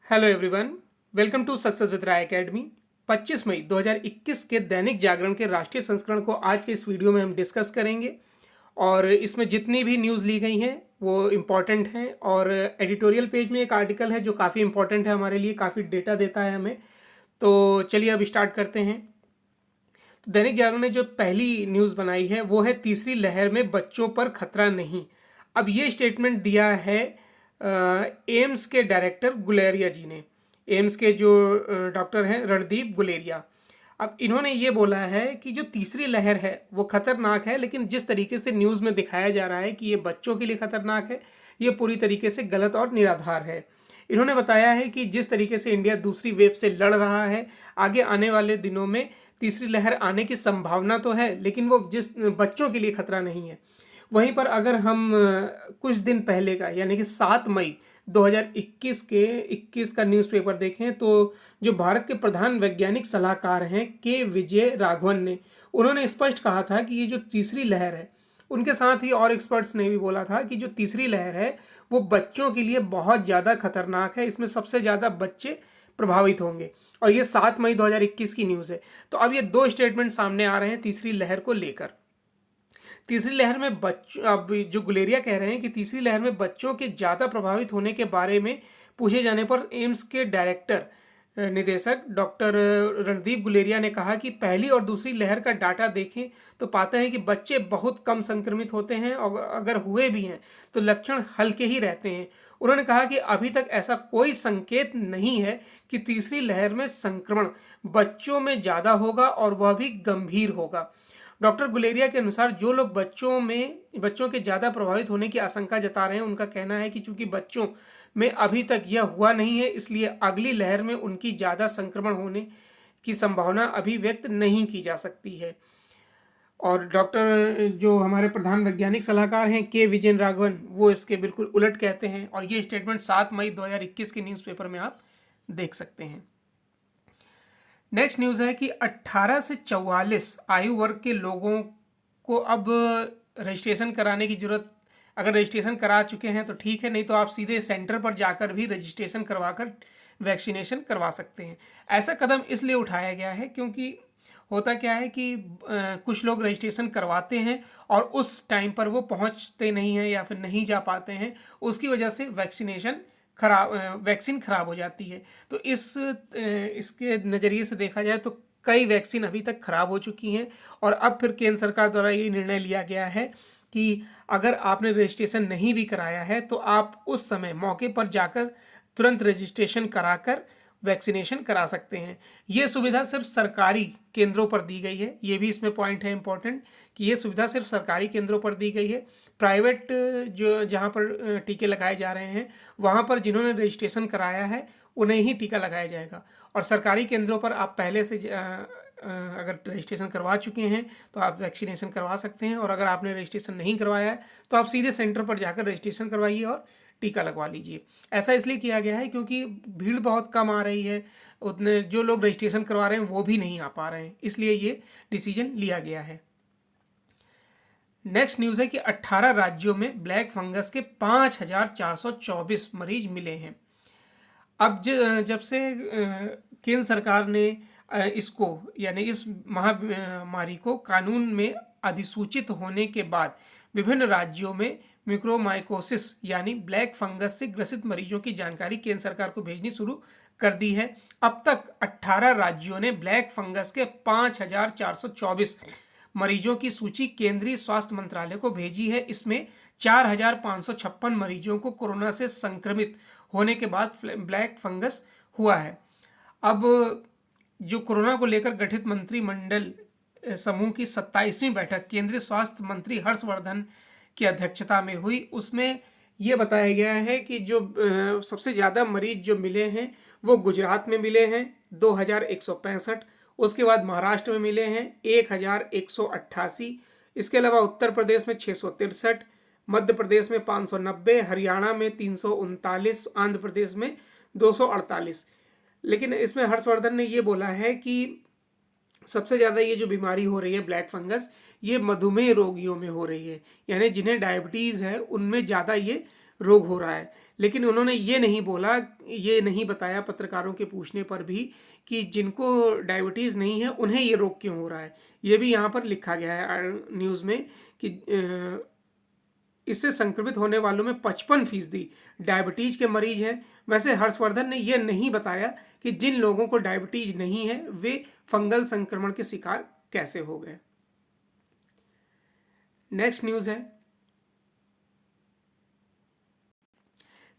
Hello everyone, welcome to success with Rai academy. 25 मई 2021 के दैनिक जागरण के राष्ट्रीय संस्करण को आज के इस वीडियो में हम डिस्कस करेंगे। और इसमें जितनी भी न्यूज़ ली गई हैं वो इम्पॉर्टेंट हैं। और एडिटोरियल पेज में एक आर्टिकल है जो काफ़ी इम्पॉर्टेंट है हमारे लिए, काफ़ी डेटा देता है हमें। तो चलिए अब स्टार्ट करते हैं। तो दैनिक जागरण ने जो पहली न्यूज़ बनाई है वो है तीसरी लहर में बच्चों पर खतरा नहीं। अब ये स्टेटमेंट दिया है एम्स के डायरेक्टर गुलेरिया जी ने। एम्स के जो डॉक्टर हैं रणदीप गुलेरिया। अब इन्होंने ये बोला है कि जो तीसरी लहर है वो खतरनाक है, लेकिन जिस तरीके से न्यूज़ में दिखाया जा रहा है कि ये बच्चों के लिए खतरनाक है, ये पूरी तरीके से गलत और निराधार है। इन्होंने बताया है कि जिस तरीके से इंडिया दूसरी वेव से लड़ रहा है, आगे आने वाले दिनों में तीसरी लहर आने की संभावना तो है, लेकिन वो जिस बच्चों के लिए खतरा नहीं है। वहीं पर अगर हम कुछ दिन पहले का यानी कि 7 मई 2021 का न्यूज़पेपर देखें तो जो भारत के प्रधान वैज्ञानिक सलाहकार हैं के विजय राघवन ने, उन्होंने स्पष्ट कहा था कि ये जो तीसरी लहर है, उनके साथ ही और एक्सपर्ट्स ने भी बोला था कि जो तीसरी लहर है वो बच्चों के लिए बहुत ज़्यादा खतरनाक है, इसमें सबसे ज़्यादा बच्चे प्रभावित होंगे। और ये 7 मई 2021 की न्यूज़ है। तो अब ये दो स्टेटमेंट सामने आ रहे हैं तीसरी लहर को लेकर। तीसरी लहर में बच्चों, अब जो गुलेरिया कह रहे हैं कि तीसरी लहर में बच्चों के ज़्यादा प्रभावित होने के बारे में पूछे जाने पर एम्स के डायरेक्टर निदेशक डॉक्टर रणदीप गुलेरिया ने कहा कि पहली और दूसरी लहर का डाटा देखें तो पाते हैं कि बच्चे बहुत कम संक्रमित होते हैं और अगर हुए भी हैं तो लक्षण हल्के ही रहते हैं। उन्होंने कहा कि अभी तक ऐसा कोई संकेत नहीं है कि तीसरी लहर में संक्रमण बच्चों में ज़्यादा होगा और वह भी गंभीर होगा। डॉक्टर गुलेरिया के अनुसार जो लोग बच्चों के ज़्यादा प्रभावित होने की आशंका जता रहे हैं, उनका कहना है कि चूंकि बच्चों में अभी तक यह हुआ नहीं है, इसलिए अगली लहर में उनकी ज़्यादा संक्रमण होने की संभावना अभी व्यक्त नहीं की जा सकती है। और डॉक्टर जो हमारे प्रधान वैज्ञानिक सलाहकार हैं के विजय राघवन, वो इसके बिल्कुल उलट कहते हैं। और ये स्टेटमेंट 7 मई 2021 के न्यूज़पेपर में आप देख सकते हैं। नेक्स्ट न्यूज़ है कि 18 से 44 आयु वर्ग के लोगों को अब रजिस्ट्रेशन कराने की ज़रूरत, अगर रजिस्ट्रेशन करा चुके हैं तो ठीक है, नहीं तो आप सीधे सेंटर पर जाकर भी रजिस्ट्रेशन करवाकर वैक्सीनेशन करवा सकते हैं। ऐसा कदम इसलिए उठाया गया है क्योंकि होता क्या है कि कुछ लोग रजिस्ट्रेशन करवाते हैं और उस टाइम पर वो पहुंचते नहीं हैं या फिर नहीं जा पाते हैं, उसकी वजह से वैक्सीन खराब हो जाती है। तो इसके नज़रिए से देखा जाए तो कई वैक्सीन अभी तक खराब हो चुकी हैं। और अब फिर केंद्र सरकार द्वारा ये निर्णय लिया गया है कि अगर आपने रजिस्ट्रेशन नहीं भी कराया है तो आप उस समय मौके पर जाकर तुरंत रजिस्ट्रेशन कराकर वैक्सीनेशन करा सकते हैं। ये सुविधा सिर्फ सरकारी केंद्रों पर दी गई है। ये भी इसमें पॉइंट है इम्पोर्टेंट कि ये सुविधा सिर्फ सरकारी केंद्रों पर दी गई है। प्राइवेट जो जहाँ पर टीके लगाए जा रहे हैं, वहाँ पर जिन्होंने रजिस्ट्रेशन कराया है उन्हें ही टीका लगाया जाएगा। और सरकारी केंद्रों पर आप पहले से अगर रजिस्ट्रेशन करवा चुके हैं तो आप वैक्सीनेशन करवा सकते हैं। और अगर आपने रजिस्ट्रेशन नहीं करवाया है तो आप सीधे सेंटर पर जाकर रजिस्ट्रेशन करवाइए और टीका लगवा लीजिए। ऐसा इसलिए किया गया है क्योंकि भीड़ बहुत कम आ रही है, उतने जो लोग रजिस्ट्रेशन करवा रहे हैं वो भी नहीं आ पा रहे हैं, इसलिए ये डिसीजन लिया गया है। नेक्स्ट न्यूज़ है कि 18 राज्यों में ब्लैक फंगस के 5,424 मरीज मिले हैं। अब जब से केंद्र सरकार ने इसको यानी इस महामारी को कानून में अधिसूचित होने के बाद विभिन्न राज्यों में म्यूकोरमाइकोसिस यानी ब्लैक फंगस से ग्रसित मरीजों की जानकारी केंद्र सरकार को भेजनी शुरू कर दी है। अब तक 18 राज्यों ने ब्लैक फंगस के 5,424 मरीजों की सूची केंद्रीय स्वास्थ्य मंत्रालय को भेजी है। इसमें 4,556 मरीजों को कोरोना से संक्रमित होने के बाद ब्लैक फंगस हुआ है। अब जो कोरोना को लेकर गठित मंत्रिमंडल समूह की 27वीं बैठक केंद्रीय स्वास्थ्य मंत्री हर्षवर्धन की अध्यक्षता में हुई, उसमें यह बताया गया है कि जो सबसे ज़्यादा मरीज जो मिले हैं वो गुजरात में मिले हैं 2,165, उसके बाद महाराष्ट्र में मिले हैं 1,188, इसके अलावा उत्तर प्रदेश में 663, मध्य प्रदेश में 590, हरियाणा में 339, आंध्र प्रदेश में 248। लेकिन इसमें हर्षवर्धन ने ये बोला है कि सबसे ज़्यादा ये जो बीमारी हो रही है ब्लैक फंगस, ये मधुमेह रोगियों में हो रही है, यानी जिन्हें डायबिटीज़ है उनमें ज़्यादा ये रोग हो रहा है। लेकिन उन्होंने ये नहीं बोला, ये नहीं बताया पत्रकारों के पूछने पर भी कि जिनको डायबिटीज़ नहीं है उन्हें ये रोग क्यों हो रहा है। ये भी यहाँ पर लिखा गया है न्यूज़ में कि इससे संक्रमित होने वालों में 55% डायबिटीज के मरीज हैं। वैसे हर्षवर्धन ने यह नहीं बताया कि जिन लोगों को डायबिटीज नहीं है वे फंगल संक्रमण के शिकार कैसे हो गए। नेक्स्ट न्यूज़ है,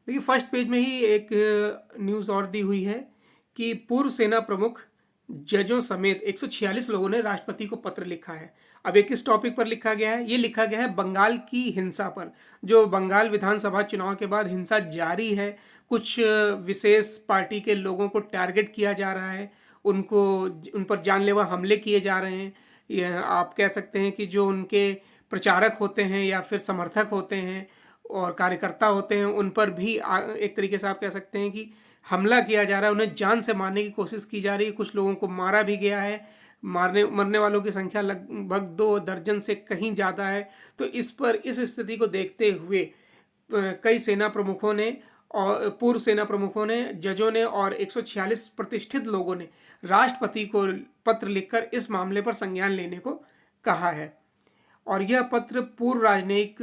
देखिए फर्स्ट पेज में ही एक न्यूज़ और दी हुई है कि पूर्व सेना प्रमुख जजों समेत 146 लोगों ने राष्ट्रपति को पत्र लिखा है। अब ये किस टॉपिक पर लिखा गया है? ये लिखा गया है बंगाल की हिंसा पर। जो बंगाल विधानसभा चुनाव के बाद हिंसा जारी है, कुछ विशेष पार्टी के लोगों को टारगेट किया जा रहा है, उनको उन पर जानलेवा हमले किए जा रहे हैं। यह आप कह सकते हैं कि जो उनके प्रचारक होते हैं या फिर समर्थक होते हैं और कार्यकर्ता होते हैं, उन पर भी एक तरीके से आप कह सकते हैं कि हमला किया जा रहा है, उन्हें जान से मारने की कोशिश की जा रही है। कुछ लोगों को मारा भी गया है, मरने वालों की संख्या लगभग 2 दर्जन से कहीं ज़्यादा है। तो इस स्थिति को देखते हुए कई सेना प्रमुखों ने और पूर्व सेना प्रमुखों ने, जजों ने और 146 प्रतिष्ठित लोगों ने राष्ट्रपति को पत्र लिखकर इस मामले पर संज्ञान लेने को कहा है। और यह पत्र पूर्व राजनयिक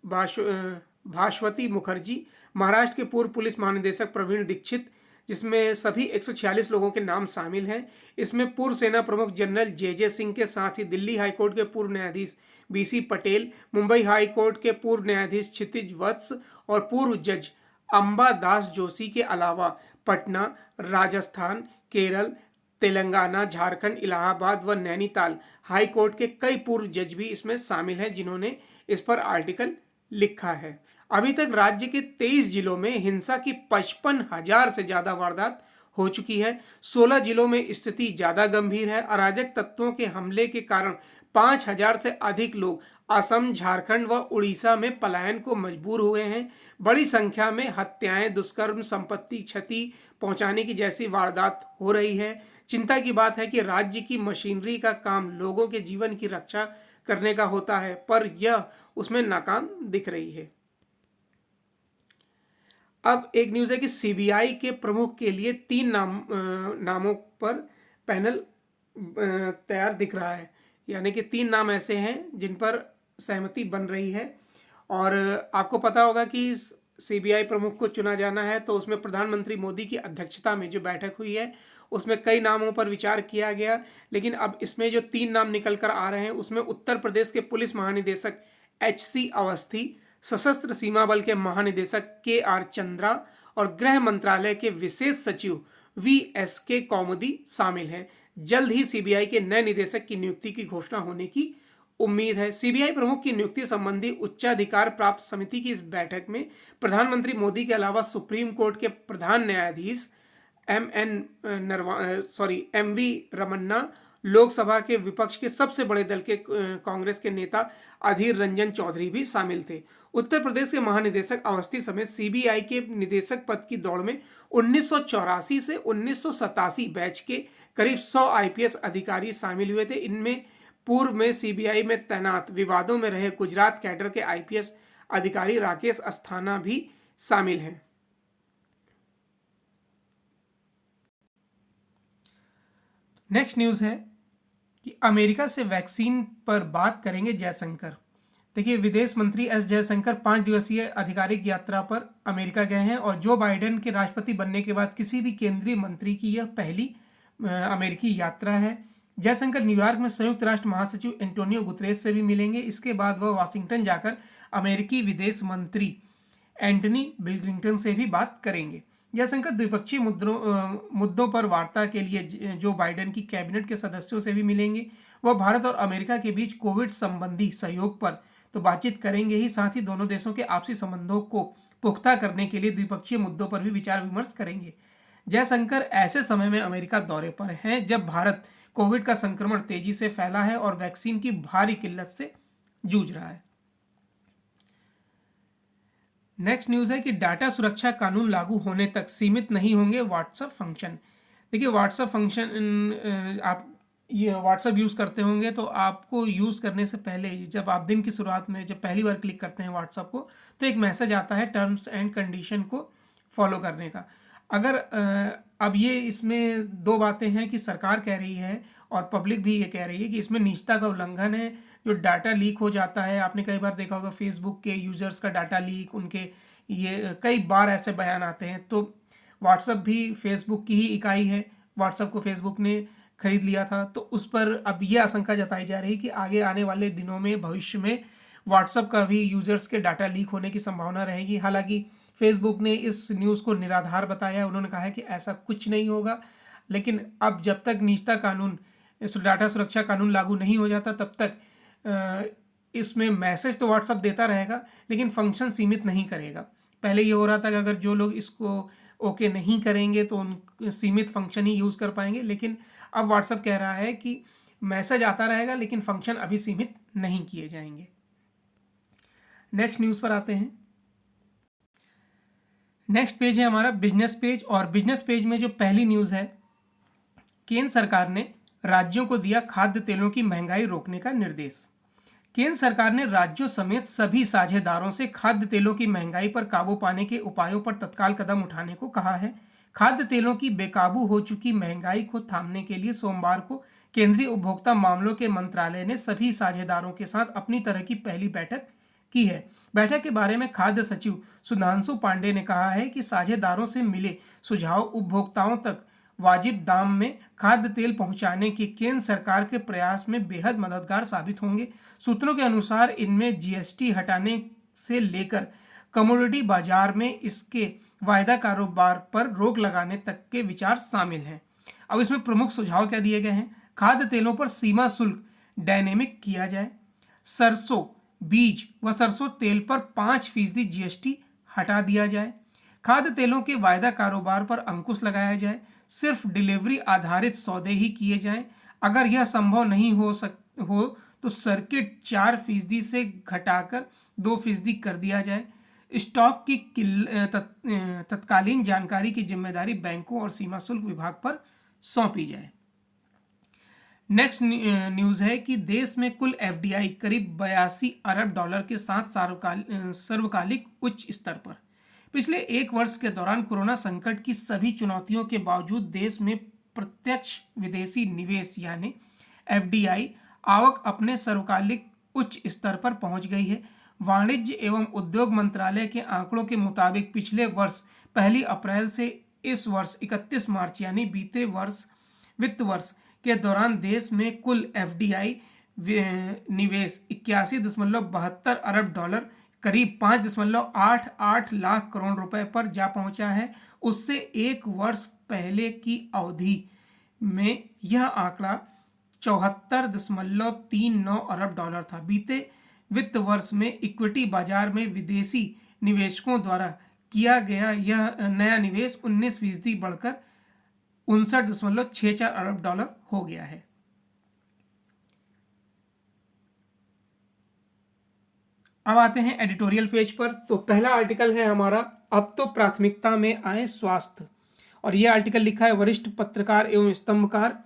भास्वती मुखर्जी, महाराष्ट्र के पूर्व पुलिस महानिदेशक प्रवीण दीक्षित, जिसमें सभी 146 लोगों के नाम शामिल हैं। इसमें पूर्व सेना प्रमुख जनरल जे सिंह के साथ ही दिल्ली हाईकोर्ट के पूर्व न्यायाधीश BC पटेल, मुंबई हाईकोर्ट के पूर्व न्यायाधीश क्षितिज वत्स और पूर्व जज अंबा दास जोशी के अलावा पटना, राजस्थान, केरल, तेलंगाना, झारखंड, इलाहाबाद व नैनीताल हाई कोर्ट के कई पूर्व जज भी इसमें शामिल हैं, जिन्होंने इस पर आर्टिकल लिखा है। अभी तक राज्य के 23 जिलों में हिंसा की 55,000 से ज़्यादा वारदात हो चुकी है। 16 जिलों में स्थिति ज़्यादा गंभीर है। अराजक तत्वों के हमले के कारण 5,000 से अधिक लोग असम, झारखंड व उड़ीसा में पलायन को मजबूर हुए हैं। बड़ी संख्या में हत्याएं, दुष्कर्म, संपत्ति क्षति पहुंचाने की जैसी वारदात हो रही है। चिंता की बात है कि राज्य की मशीनरी का काम लोगों के जीवन की रक्षा करने का होता है, पर यह उसमें नाकाम दिख रही है। अब एक न्यूज़ है कि CBI के प्रमुख के लिए 3 नामों पर पैनल तैयार दिख रहा है। यानी कि 3 नाम ऐसे हैं जिन पर सहमति बन रही है। और आपको पता होगा कि CBI प्रमुख को चुना जाना है तो उसमें प्रधानमंत्री मोदी की अध्यक्षता में जो बैठक हुई है उसमें कई नामों पर विचार किया गया। लेकिन अब इसमें जो 3 नाम निकल कर आ रहे हैं उसमें उत्तर प्रदेश के पुलिस महानिदेशक HC अवस्थी, सशस्त्र सीमा बल के महानिदेशक KR चंद्रा और गृह मंत्रालय के विशेष सचिव VSK कौमुदी शामिल हैं। जल्द ही CBI के नए निदेशक की नियुक्ति की घोषणा होने की उम्मीद है। CBI प्रमुख की नियुक्ति संबंधी उच्चाधिकार प्राप्त समिति की इस बैठक में प्रधानमंत्री मोदी के अलावा सुप्रीम कोर्ट के प्रधान न्यायाधीश MV रमन्ना, लोकसभा के विपक्ष के सबसे बड़े दल के कांग्रेस के नेता अधीर रंजन चौधरी भी शामिल थे। उत्तर प्रदेश के महानिदेशक अवस्थी समेत CBI के निदेशक पद की दौड़ में 1984 से 1987 बैच के करीब 100 IPS अधिकारी शामिल हुए थे। इनमें पूर्व में CBI में तैनात विवादों में रहे गुजरात कैडर के IPS अधिकारी राकेश अस्थाना भी शामिल हैं। नेक्स्ट न्यूज़ है कि अमेरिका से वैक्सीन पर बात करेंगे जयशंकर। देखिए विदेश मंत्री S जयशंकर 5 दिवसीय आधिकारिक यात्रा पर अमेरिका गए हैं और जो बाइडेन के राष्ट्रपति बनने के बाद किसी भी केंद्रीय मंत्री की यह पहली अमेरिकी यात्रा है। जयशंकर न्यूयॉर्क में संयुक्त राष्ट्र महासचिव एंटोनियो गुतरेस से भी मिलेंगे। इसके बाद वह वाशिंगटन जाकर अमेरिकी विदेश मंत्री एंटनी ब्लिंकन से भी बात करेंगे। जयशंकर द्विपक्षीय मुद्दों पर वार्ता के लिए जो बाइडेन की कैबिनेट के सदस्यों से भी मिलेंगे। वह भारत और अमेरिका के बीच कोविड संबंधी सहयोग पर तो बातचीत करेंगे ही, साथ ही दोनों देशों के आपसी संबंधों को पुख्ता करने के लिए द्विपक्षीय मुद्दों पर भी विचार विमर्श करेंगे। जयशंकर ऐसे समय में अमेरिका दौरे पर हैं जब भारत कोविड का संक्रमण तेजी से फैला है और वैक्सीन की भारी किल्लत से जूझ रहा है। नेक्स्ट न्यूज़ है कि डाटा सुरक्षा कानून लागू होने तक सीमित नहीं होंगे व्हाट्सएप फंक्शन। देखिए व्हाट्सएप फंक्शन आप ये व्हाट्सअप यूज़ करते होंगे तो आपको यूज़ करने से पहले जब आप दिन की शुरुआत में जब पहली बार क्लिक करते हैं व्हाट्सअप को, तो एक मैसेज आता है टर्म्स एंड कंडीशन को फॉलो करने का। अगर अब ये इसमें दो बातें हैं कि सरकार कह रही है और पब्लिक भी ये कह रही है कि इसमें निजता का उल्लंघन है। जो डाटा लीक हो जाता है, आपने कई बार देखा होगा फेसबुक के यूज़र्स का डाटा लीक, उनके ये कई बार ऐसे बयान आते हैं। तो व्हाट्सअप भी फेसबुक की ही इकाई है, व्हाट्सअप को फेसबुक ने खरीद लिया था, तो उस पर अब ये आशंका जताई जा रही है कि आगे आने वाले दिनों में भविष्य में व्हाट्सअप का भी यूजर्स के डाटा लीक होने की संभावना रहेगी। हालांकि फेसबुक ने इस न्यूज़ को निराधार बताया है, उन्होंने कहा है कि ऐसा कुछ नहीं होगा। लेकिन अब जब तक निजता कानून, इस डाटा सुरक्षा कानून लागू नहीं हो जाता तब तक इसमें मैसेज तो व्हाट्सअप देता रहेगा लेकिन फंक्शन सीमित नहीं करेगा। पहले ये हो रहा था कि अगर जो लोग इसको ओके नहीं करेंगे तो उन सीमित फंक्शन ही यूज़ कर पाएंगे, लेकिन अब व्हाट्सअप कह रहा है कि मैसेज आता रहेगा लेकिन फंक्शन अभी सीमित नहीं किए जाएंगे। नेक्स्ट न्यूज़ पर आते हैं। नेक्स्ट पेज है हमारा बिजनेस पेज, और बिजनेस पेज में जो पहली न्यूज़ है, केंद्र सरकार ने राज्यों को दिया खाद्य तेलों की महंगाई रोकने का निर्देश। केंद्र सरकार ने राज्यों समेत सभी साझेदारों से खाद्य तेलों की महंगाई पर काबू पाने के उपायों पर तत्काल कदम उठाने को कहा है। खाद्य तेलों की बेकाबू हो चुकी महंगाई को थामने के लिए सोमवार को केंद्रीय उपभोक्ता मामलों के मंत्रालय ने सभी साझेदारों के साथ अपनी तरह की पहली बैठक की है। बैठक के बारे में खाद्य सचिव सुधांशु पांडे ने कहा है कि साझेदारों से मिले सुझाव उपभोक्ताओं तक वाजिब दाम में खाद्य तेल पहुंचाने के केंद्र सरकार के प्रयास में बेहद मददगार साबित होंगे। सूत्रों के अनुसार इनमें जीएसटी हटाने से लेकर कमोडिटी बाजार में इसके वायदा कारोबार पर रोक लगाने तक के विचार शामिल हैं। अब इसमें प्रमुख सुझाव क्या दिए गए हैं? खाद्य तेलों पर सीमा शुल्क डायनेमिक किया जाए, सरसों बीज व सरसों तेल पर 5% जीएसटी हटा दिया जाए, खाद्य तेलों के वायदा कारोबार पर अंकुश लगाया जाए, सिर्फ डिलीवरी आधारित सौदे ही किए जाएं। अगर यह संभव नहीं हो तो सर्किट 4% से घटाकर 2% कर दिया जाए। स्टॉक की तत्कालीन जानकारी की जिम्मेदारी बैंकों और सीमा शुल्क विभाग पर सौंपी जाए। नेक्स्ट न्यूज़ है कि देश में कुल एफडीआई करीब 82 अरब डॉलर के साथ सर्वकालिक उच्च स्तर पर। पिछले एक वर्ष के दौरान कोरोना संकट की सभी चुनौतियों के बावजूद देश में प्रत्यक्ष विदेशी निवेश यानी एफडीआई आवक अपने सर्वकालिक उच्च स्तर पर पहुंच गई है। वाणिज्य एवं उद्योग मंत्रालय के आंकड़ों के मुताबिक पिछले वर्ष 1 अप्रैल से इस वर्ष 31 मार्च यानी बीते वर्ष वित्त वर्ष के दौरान देश में कुल एफडीआई निवेश 81.72 अरब डॉलर करीब 5.88 लाख करोड़ रुपए पर जा पहुंचा है। उससे एक वर्ष पहले की अवधि में यह आंकड़ा 74.39 अरब डॉलर था। बीते वित्त वर्ष में इक्विटी बाजार में विदेशी निवेशकों द्वारा किया गया यह नया निवेश 19% बढ़कर 59.64 अरब डॉलर हो गया है। अब आते हैं एडिटोरियल पेज पर। तो पहला आर्टिकल है हमारा, अब तो प्राथमिकता में आए स्वास्थ्य, और यह आर्टिकल लिखा है वरिष्ठ पत्रकार एवं स्तंभकार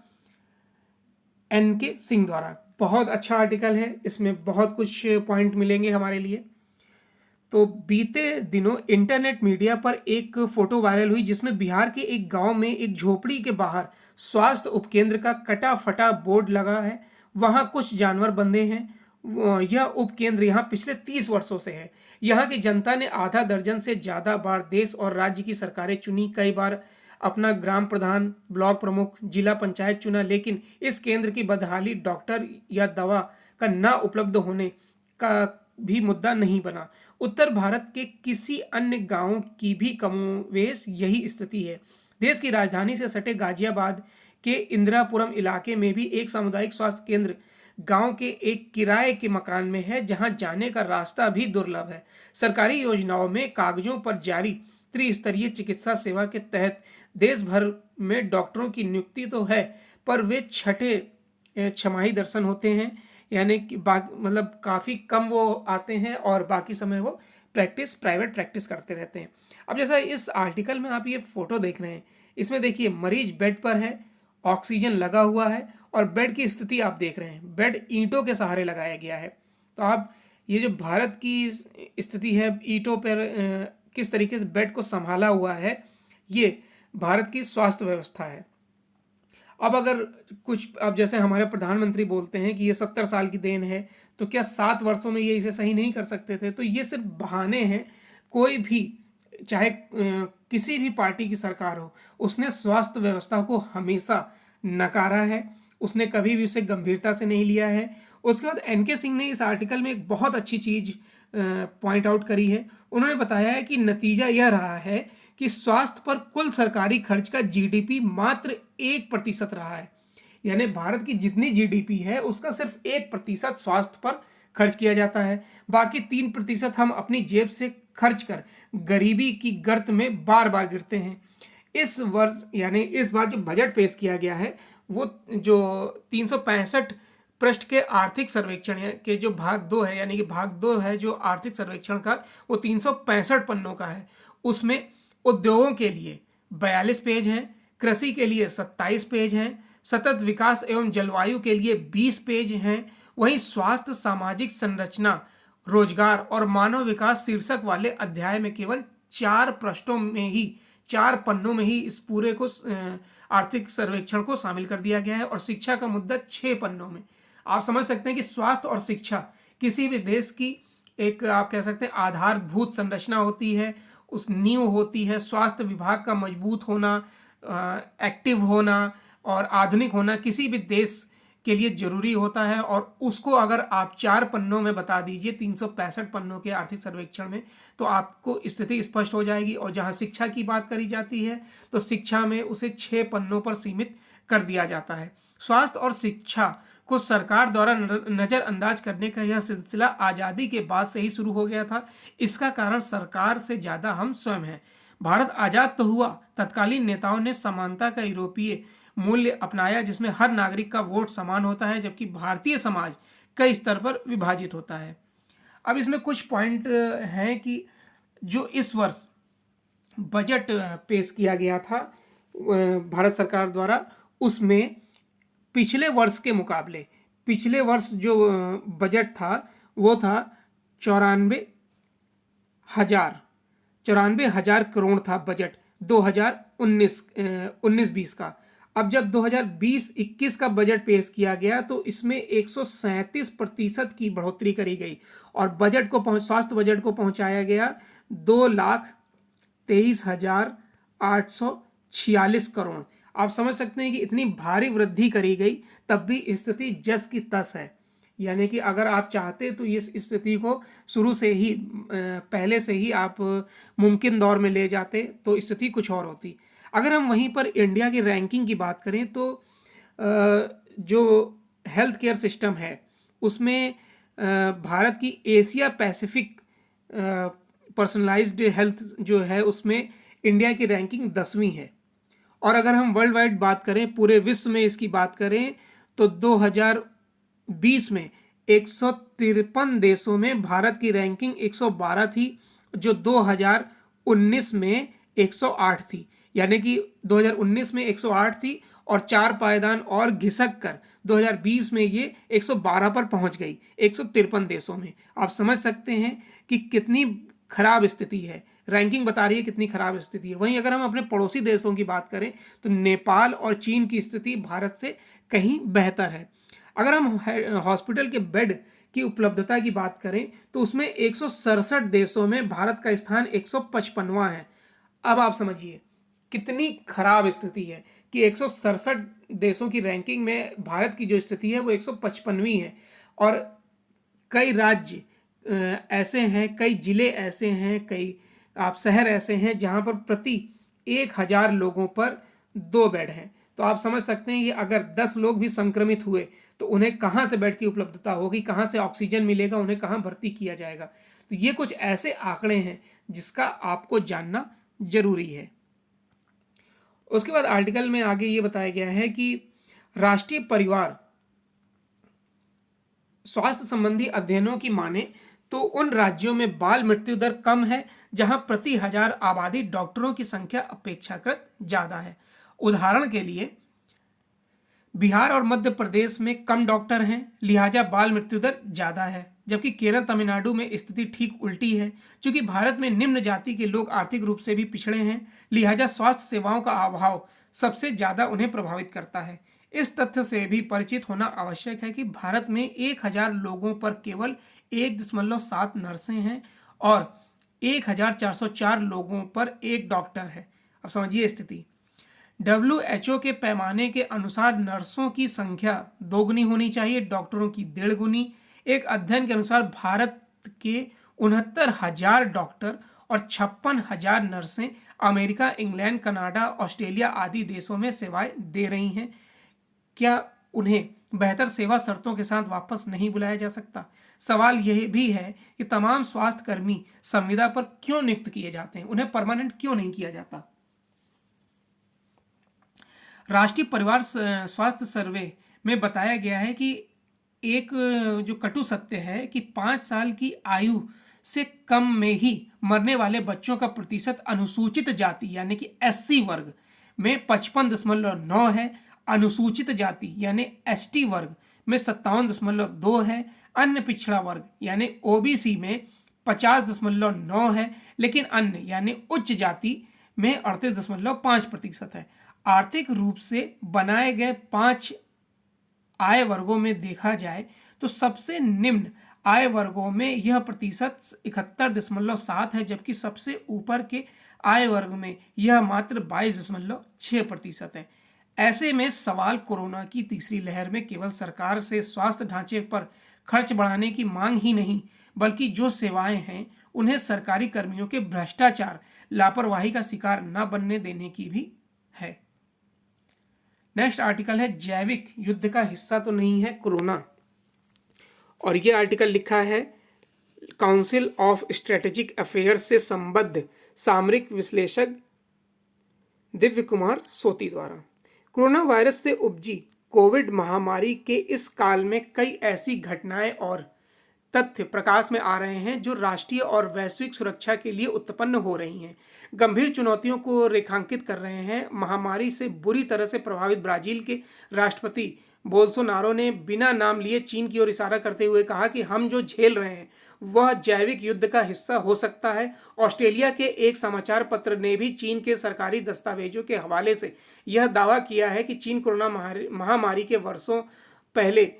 NK सिंह द्वारा। बहुत अच्छा आर्टिकल है, इसमें बहुत कुछ पॉइंट मिलेंगे हमारे लिए। तो बीते दिनों इंटरनेट मीडिया पर एक फोटो वायरल हुई जिसमें बिहार के एक गांव में एक झोपड़ी के बाहर स्वास्थ्य उपकेंद्र का कटा फटा बोर्ड लगा है। वहां कुछ जानवर बंधे हैं। यह उपकेंद्र यहाँ पिछले 30 वर्षों से है। यहाँ की जनता ने आधा दर्जन से ज़्यादा बार देश और राज्य की सरकारें चुनी, कई बार अपना ग्राम प्रधान, ब्लॉक प्रमुख, जिला पंचायत चुना, लेकिन इस केंद्र की बदहाली डॉक्टर या दवा का ना उपलब्ध होने का भी मुद्दा नहीं बना। उत्तर भारत के किसी अन्य गांव की भी कमोवेश यही स्थिति है। देश की राजधानी से सटे गाजियाबाद के इंदिरापुरम इलाके में भी एक सामुदायिक स्वास्थ्य केंद्र गांव के एक किराए के मकान में है, जहां जाने का रास्ता भी दुर्लभ है। सरकारी योजनाओं में कागजों पर जारी त्रिस्तरीय चिकित्सा सेवा के तहत देश भर में डॉक्टरों की नियुक्ति तो है, पर वे छठे छमाही दर्शन होते हैं, यानी कि मतलब काफ़ी कम वो आते हैं और बाकी समय वो प्राइवेट प्रैक्टिस करते रहते हैं। अब जैसा इस आर्टिकल में आप ये फोटो देख रहे हैं, इसमें देखिए मरीज बेड पर है ऑक्सीजन लगा हुआ है और बेड की स्थिति आप देख रहे हैं, बेड ईंटों के सहारे लगाया गया है। तो आप ये जो भारत की स्थिति है ईंटों पर किस तरीके से बेड को संभाला हुआ है, ये भारत की स्वास्थ्य व्यवस्था है। अब अगर कुछ, अब जैसे हमारे प्रधानमंत्री बोलते हैं कि ये 70 साल की देन है, तो क्या 7 वर्षों में ये इसे सही नहीं कर सकते थे? तो ये सिर्फ बहाने हैं। कोई भी, चाहे किसी भी पार्टी की सरकार हो, उसने स्वास्थ्य व्यवस्था को हमेशा नकारा है, उसने कभी भी उसे गंभीरता से नहीं लिया है। उसके बाद एनके सिंह ने इस आर्टिकल में एक बहुत अच्छी चीज पॉइंट आउट करी है। उन्होंने बताया है कि नतीजा यह रहा है कि स्वास्थ्य पर कुल सरकारी खर्च का जीडीपी मात्र 1% रहा है। यानी भारत की जितनी जीडीपी है उसका सिर्फ 1% स्वास्थ्य पर खर्च किया जाता है, बाकी 3% हम अपनी जेब से खर्च कर गरीबी की गर्त में बार बार गिरते हैं। इस वर्ष यानी इस बार जो बजट पेश किया गया है वो जो 365 पृष्ठ के आर्थिक सर्वेक्षण है के जो भाग 2 है, यानी कि भाग 2 है जो आर्थिक सर्वेक्षण का, वो 365 पन्नों का है। उसमें उद्योगों के लिए 42 पेज हैं, कृषि के लिए 27 पेज हैं, सतत विकास एवं जलवायु के लिए 20 पेज हैं। वहीं स्वास्थ्य, सामाजिक संरचना, रोजगार और मानव विकास शीर्षक वाले अध्याय में केवल 4 पन्नों में ही इस पूरे को आर्थिक सर्वेक्षण को शामिल कर दिया गया है, और शिक्षा का मुद्दा 6 पन्नों में। आप समझ सकते हैं कि स्वास्थ्य और शिक्षा किसी भी देश की एक, आप कह सकते हैं, आधारभूत संरचना होती है, उस नींव होती है। स्वास्थ्य विभाग का मजबूत होना, एक्टिव होना और आधुनिक होना किसी भी देश के लिए जरूरी होता है, और उसको अगर आप 4 पन्नों में बता दीजिए 365 पन्नों के आर्थिक सर्वेक्षण में, तो आपको स्थिति स्पष्ट हो जाएगी। और जहां शिक्षा की बात करी जाती है तो शिक्षा में उसे 6 पन्नों पर सीमित कर दिया जाता है। स्वास्थ्य और शिक्षा को सरकार द्वारा नजरअंदाज करने का यह सिलसिला आज़ादी के बाद से ही शुरू हो गया था। इसका कारण सरकार से ज़्यादा हम स्वयं हैं। भारत आज़ाद तो हुआ, तत्कालीन नेताओं ने समानता का यूरोपीय मूल्य अपनाया जिसमें हर नागरिक का वोट समान होता है, जबकि भारतीय समाज कई स्तर पर विभाजित होता है। अब इसमें कुछ पॉइंट हैं कि जो इस वर्ष बजट पेश किया गया था भारत सरकार द्वारा, उसमें पिछले वर्ष के मुकाबले, पिछले वर्ष जो बजट था वो था 94,000 करोड़ था बजट 2019-20 का। अब जब 2020-21 का बजट पेश किया गया तो इसमें 137% की बढ़ोतरी करी गई, और बजट को स्वास्थ्य बजट को पहुंचाया गया 2,23,846 करोड़। आप समझ सकते हैं कि इतनी भारी वृद्धि करी गई, तब भी स्थिति जस की तस है। यानी कि अगर आप चाहते तो इस स्थिति को शुरू से ही, पहले से ही आप मुमकिन दौर में ले जाते तो स्थिति कुछ और होती। अगर हम वहीं पर इंडिया की रैंकिंग की बात करें तो जो हेल्थ केयर सिस्टम है उसमें भारत की एशिया पैसिफिक पर्सनलाइज्ड हेल्थ जो है उसमें इंडिया की रैंकिंग 10वीं है। और अगर हम वर्ल्ड वाइड बात करें, पूरे विश्व में इसकी बात करें, तो 2020 में 153 देशों में भारत की रैंकिंग 112 थी, जो 2019 में 108 थी। यानी कि 2019 में 108 थी और 4 पायदान और घिसक कर 2020 में ये 112 पर पहुंच गई 153 देशों में। आप समझ सकते हैं कि कितनी खराब स्थिति है, रैंकिंग बता रही है कितनी खराब स्थिति है। वहीं अगर हम अपने पड़ोसी देशों की बात करें तो नेपाल और चीन की स्थिति भारत से कहीं बेहतर है। अगर हम हॉस्पिटल के बेड की उपलब्धता की बात करें तो उसमें 167 देशों में भारत का स्थान 155वां है। अब आप समझिए कितनी खराब स्थिति है कि 167 देशों की रैंकिंग में भारत की जो स्थिति है वो 155वीं है। और कई राज्य ऐसे हैं, कई जिले ऐसे हैं, कई आप शहर ऐसे हैं जहां पर प्रति 1,000 लोगों पर 2 बेड हैं। तो आप समझ सकते हैं कि अगर 10 लोग भी संक्रमित हुए तो उन्हें कहाँ से बेड की उपलब्धता होगी, कहाँ से ऑक्सीजन मिलेगा, उन्हें कहाँ भर्ती किया जाएगा। तो ये कुछ ऐसे आंकड़े हैं जिसका आपको जानना जरूरी है। उसके बाद आर्टिकल में आगे ये बताया गया है कि राष्ट्रीय परिवार स्वास्थ्य संबंधी अध्ययनों की माने तो उन राज्यों में बाल मृत्यु दर कम है जहां प्रति 1000 आबादी डॉक्टरों की संख्या अपेक्षाकृत ज्यादा है। उदाहरण के लिए बिहार और मध्य प्रदेश में कम डॉक्टर हैं, लिहाजा बाल मृत्यु दर ज़्यादा है, जबकि केरल तमिलनाडु में स्थिति ठीक उल्टी है। चूंकि भारत में निम्न जाति के लोग आर्थिक रूप से भी पिछड़े हैं, लिहाजा स्वास्थ्य सेवाओं का अभाव सबसे ज़्यादा उन्हें प्रभावित करता है। इस तथ्य से भी परिचित होना आवश्यक है कि भारत में 1000 लोगों पर केवल 1.7 नर्सें हैं और 1404 लोगों पर एक डॉक्टर है। अब समझिए स्थिति। WHO के पैमाने के अनुसार नर्सों की संख्या दोगुनी होनी चाहिए, डॉक्टरों की 1.5 गुनी। एक अध्ययन के अनुसार भारत के 69,000 डॉक्टर और 56,000 नर्सें अमेरिका, इंग्लैंड, कनाडा, ऑस्ट्रेलिया आदि देशों में सेवाएं दे रही हैं। क्या उन्हें बेहतर सेवा शर्तों के साथ वापस नहीं बुलाया जा सकता? सवाल यह भी है कि तमाम स्वास्थ्य कर्मी संविदा पर क्यों नियुक्त किए जाते हैं, उन्हें परमानेंट क्यों नहीं किया जाता? राष्ट्रीय परिवार स्वास्थ्य सर्वे में बताया गया है कि एक जो कटु सत्य है कि 5 साल की आयु से कम में ही मरने वाले बच्चों का प्रतिशत अनुसूचित जाति यानी कि SC वर्ग में 55.9 है, अनुसूचित जाति यानी ST वर्ग में 57.2 है, अन्य पिछड़ा वर्ग यानी OBC में 50.9 है, लेकिन अन्य यानी उच्च जाति में 38.5% है। आर्थिक रूप से बनाए गए 5 आय वर्गों में देखा जाए तो सबसे निम्न आय वर्गों में यह प्रतिशत 71.7 है, जबकि सबसे ऊपर के आय वर्ग में यह मात्र 22.6% है। ऐसे में सवाल कोरोना की तीसरी लहर में केवल सरकार से स्वास्थ्य ढांचे पर खर्च बढ़ाने की मांग ही नहीं, बल्कि जो सेवाएं हैं उन्हें सरकारी कर्मियों के भ्रष्टाचार, लापरवाही का शिकार न बनने देने की भी है। नेक्स्ट आर्टिकल है जैविक युद्ध का हिस्सा तो नहीं है कोरोना, और ये आर्टिकल लिखा है काउंसिल ऑफ स्ट्रेटेजिक अफेयर्स से संबद्ध सामरिक विश्लेषक दिव्य कुमार सोती द्वारा। कोरोना वायरस से उपजी कोविड महामारी के इस काल में कई ऐसी घटनाएं और तथ्य प्रकाश में आ रहे हैं जो राष्ट्रीय और वैश्विक सुरक्षा के लिए उत्पन्न हो रही हैं, गंभीर चुनौतियों को रेखांकित कर रहे हैं। महामारी से बुरी तरह से प्रभावित ब्राजील के राष्ट्रपति बोल्सोनारो ने बिना नाम लिए चीन की ओर इशारा करते हुए कहा कि हम जो झेल रहे हैं वह जैविक युद्ध का हिस्सा हो सकता है। ऑस्ट्रेलिया के एक समाचार पत्र ने भी चीन के सरकारी दस्तावेजों के हवाले से यह दावा किया है कि चीन कोरोना महामारी के वर्षों पहले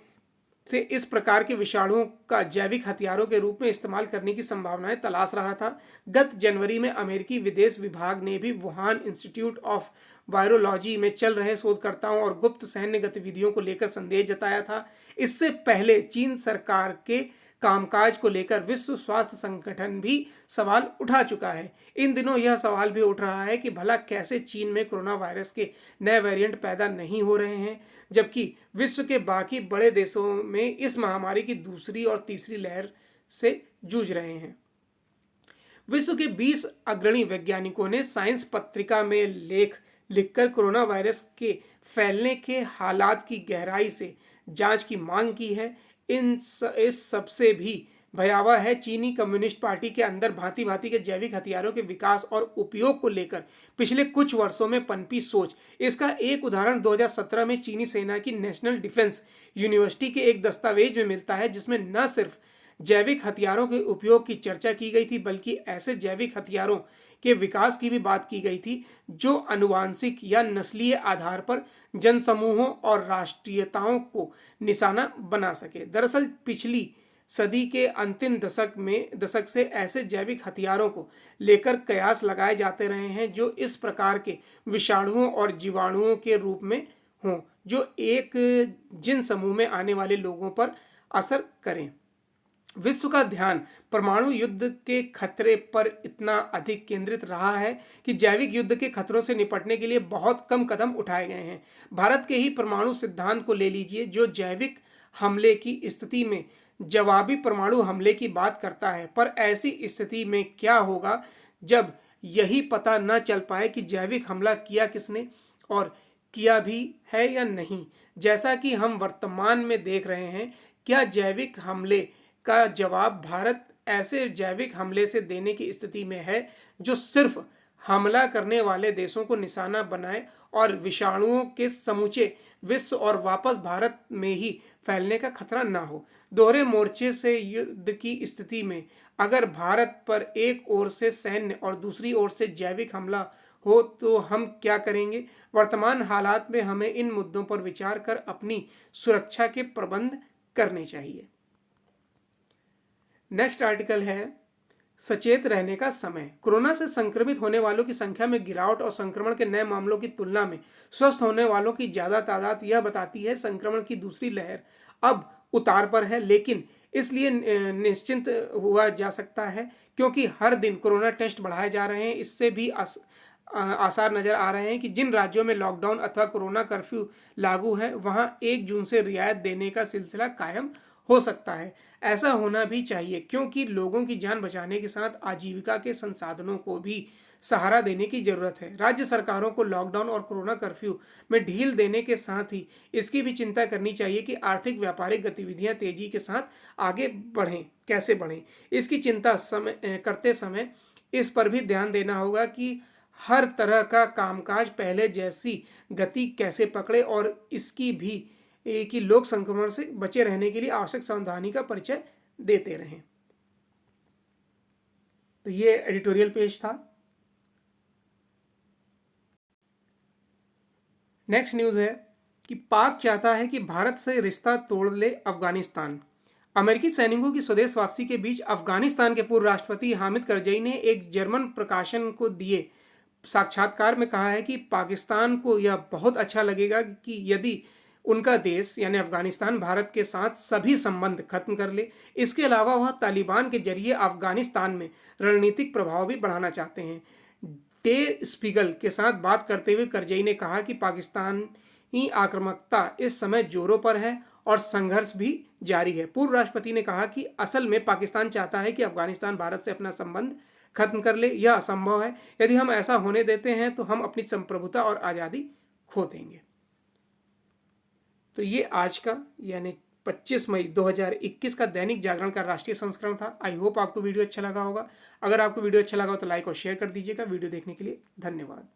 से इस प्रकार के विषाणुओं का जैविक हथियारों के रूप में इस्तेमाल करने की संभावनाएं तलाश रहा था। गत जनवरी में अमेरिकी विदेश विभाग ने भी वुहान इंस्टीट्यूट ऑफ वायरोलॉजी में चल रहे शोधकर्ताओं और गुप्त सैन्य गतिविधियों को लेकर संदेह जताया था। इससे पहले चीन सरकार के कामकाज को लेकर विश्व स्वास्थ्य संगठन भी सवाल उठा चुका है। इन दिनों यह सवाल भी उठ रहा है कि भला कैसे चीन में कोरोना वायरस के नए वेरिएंट पैदा नहीं हो रहे हैं, जबकि विश्व के बाकी बड़े देशों में इस महामारी की दूसरी और तीसरी लहर से जूझ रहे हैं। विश्व के 20 अग्रणी वैज्ञानिकों ने साइंस पत्रिका में लेख लिखकर कोरोना वायरस के फैलने के हालात की गहराई से जांच की मांग की है। इस सबसे भी भयावह है चीनी कम्युनिस्ट पार्टी के अंदर भांति भांति के जैविक हथियारों के विकास और उपयोग को लेकर पिछले कुछ वर्षों में पनपी सोच। इसका एक उदाहरण 2017 में चीनी सेना की नेशनल डिफेंस यूनिवर्सिटी के एक दस्तावेज में मिलता है, जिसमें न सिर्फ जैविक हथियारों के उपयोग की चर्चा की गई थी, बल्कि ऐसे जैविक हथियारों के विकास की भी बात की गई थी जो आनुवांशिक या नस्लीय आधार पर जनसमूहों और राष्ट्रीयताओं को निशाना बना सके। दरअसल पिछली सदी के अंतिम दशक से ऐसे जैविक हथियारों को लेकर कयास लगाए जाते रहे हैं जो इस प्रकार के विषाणुओं और जीवाणुओं के रूप में हों जो एक जिन समूह में आने वाले लोगों पर असर करें। विश्व का ध्यान परमाणु युद्ध के खतरे पर इतना अधिक केंद्रित रहा है कि जैविक युद्ध के खतरों से निपटने के लिए बहुत कम कदम उठाए गए हैं। भारत के ही परमाणु सिद्धांत को ले लीजिए, जो जैविक हमले की स्थिति में जवाबी परमाणु हमले की बात करता है। पर ऐसी स्थिति में क्या होगा जब यही पता न चल पाए कि जैविक हमला किया किसने और किया भी है या नहीं। जैसा कि हम वर्तमान में देख रहे हैं, क्या जैविक हमले का जवाब भारत ऐसे जैविक हमले से देने की स्थिति में है जो सिर्फ हमला करने वाले देशों को निशाना बनाए और विषाणुओं के समूचे विश्व और वापस भारत में ही फैलने का खतरा ना हो। दोहरे मोर्चे से युद्ध की स्थिति में अगर भारत पर एक ओर से सैन्य और दूसरी ओर से जैविक हमला हो तो हम क्या करेंगे? वर्तमान हालात में हमें इन मुद्दों पर विचार कर अपनी सुरक्षा के प्रबंध करने चाहिए। नेक्स्ट आर्टिकल है सचेत रहने का समय। कोरोना से संक्रमित होने वालों की संख्या में गिरावट और संक्रमण के नए मामलों की तुलना में स्वस्थ होने वालों की ज्यादा तादाद यह बताती है संक्रमण की दूसरी लहर अब उतार पर है, लेकिन इसलिए निश्चिंत हुआ जा सकता है क्योंकि हर दिन कोरोना टेस्ट बढ़ाए जा रहे हैं। इससे भी आसार नजर आ रहे हैं कि जिन राज्यों में लॉकडाउन अथवा कोरोना कर्फ्यू लागू है वहां 1 जून से रियायत देने का सिलसिला कायम हो सकता है। ऐसा होना भी चाहिए क्योंकि लोगों की जान बचाने के साथ आजीविका के संसाधनों को भी सहारा देने की जरूरत है। राज्य सरकारों को लॉकडाउन और कोरोना कर्फ्यू में ढील देने के साथ ही इसकी भी चिंता करनी चाहिए कि आर्थिक व्यापारिक गतिविधियां तेजी के साथ आगे बढ़ें, कैसे बढ़ें। इसकी चिंता करते समय इस पर भी ध्यान देना होगा कि हर तरह का कामकाज पहले जैसी गति कैसे पकड़े और इसकी भी कि लोग संक्रमण से बचे रहने के लिए आवश्यक सावधानी का परिचय देते रहें। तो ये एडिटोरियल पेज था। नेक्स्ट न्यूज है कि पाक चाहता है कि भारत से रिश्ता तोड़ ले अफगानिस्तान। अमेरिकी सैनिकों की स्वदेश वापसी के बीच अफगानिस्तान के पूर्व राष्ट्रपति हामिद करजई ने एक जर्मन प्रकाशन को दिए साक्षात्कार में कहा है कि पाकिस्तान को यह बहुत अच्छा लगेगा कि यदि उनका देश यानी अफगानिस्तान भारत के साथ सभी संबंध खत्म कर ले। इसके अलावा वह तालिबान के जरिए अफगानिस्तान में रणनीतिक प्रभाव भी बढ़ाना चाहते हैं। डे स्पीगल के साथ बात करते हुए करजई ने कहा कि पाकिस्तानी आक्रामकता इस समय जोरों पर है और संघर्ष भी जारी है। पूर्व राष्ट्रपति ने कहा कि असल में पाकिस्तान चाहता है कि अफगानिस्तान भारत से अपना संबंध खत्म कर ले। यह असंभव है। यदि हम ऐसा होने देते हैं तो हम अपनी संप्रभुता और आज़ादी खो देंगे। तो ये आज का यानी 25 मई 2021 का दैनिक जागरण का राष्ट्रीय संस्करण था। आई होप आपको वीडियो अच्छा लगा होगा। अगर आपको वीडियो अच्छा लगा हो तो लाइक और शेयर कर दीजिएगा। वीडियो देखने के लिए धन्यवाद।